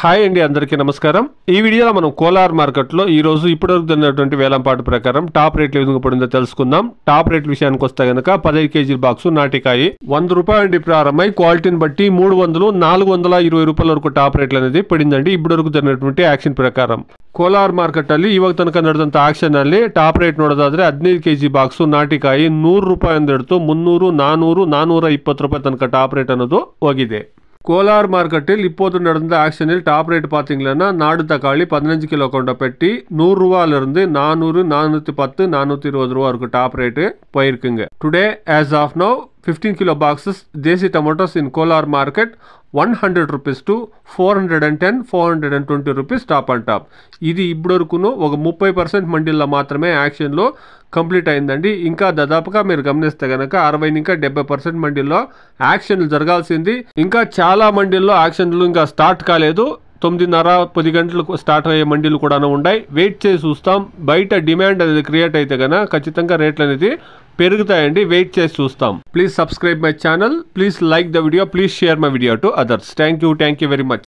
Hi అండి, అందరికీ నమస్కారం. ఈ వీడియోలో మనం కోలార్ మార్కెట్లో ఈ రోజు ఇప్పటివరకు జరిగినటువంటి వేలంపాటు ప్రకారం టాప్ రేట్లు ఏ విధంగా పడిందో తెలుసుకుందాం. టాప్ రేట్ల విషయానికి వస్తే కనుక 15 కేజీల బాక్సు నాటికాయి 100 రూపాయల నుండి ప్రారంభమై క్వాలిటీని బట్టి 300, 420 రూపాయల వరకు టాప్ రేట్లు అనేది పడిందండి. ఇప్పటివరకు జరిగినటువంటి యాక్షన్ ಪ್ರಕಾರ ಕೋಲಾರ ಮಾರ್ಕೆಟ್ ಅಲ್ಲಿ ಇವಾಗ ತನಕ ನಡೆದಂತ ಆಕ್ಷನ್ ಅಲ್ಲಿ ಟಾಪ್ ರೇಟ್ ನೋಡೋದಾದ್ರೆ 15 ಕೆಜಿ ಬಾಕ್ಸ್ ನಾಟಿಕಾಯಿ 100 ರೂಪಾಯಿಂದ ಹಿಡಿದು 300, 400, 420 ರೂಪಾಯಿ ತನಕ ಟಾಪ್ ರೇಟ್ ಅನ್ನೋದು ಹೋಗಿದೆ. ಕೋಲಾರ ಮಾರ್ಕೆಟಿல் இப்போது நடந்த ஆக்ஷனில் டாப் ரேட் பார்த்தீங்கன்னா நாடு தக்காளி 15 கிலோ கொண்ட பெட்டி 100 ரூபாயிலிருந்து 400, 410, 420 ரூபா வரைக்கும் டாப் ரேட் போயிருக்குங்க. Today as of now 15 kilo boxes desi tomatoes in Kolar market 100 rupees to 410, 420 rupees top and top. ఇది ఇప్పటివరకును ఒక 30% మండీల్లో మాత్రమే యాక్షన్లో కంప్లీట్ అయిందండి. ఇంకా దాదాపుగా మీరు గమనిస్తే కనుక 60 ఇంకా 70% మండీల్లో యాక్షన్లు జరగాల్సింది. ఇంకా చాలా మండీల్లో యాక్షన్లు ఇంకా స్టార్ట్ కాలేదు. 9:30, 10 గంటలకు స్టార్ట్ అయ్యే మండీలు కూడా ఉన్నాయి. వెయిట్ చేసి చూస్తాం. బయట డిమాండ్ అనేది క్రియేట్ అయితే కనుక ఖచ్చితంగా రేట్లు అనేది పెరుగుతాయండి. వెయిట్ చేసి చూస్తాం. Please subscribe my channel, please like the video, please share my video to others. Thank you very much.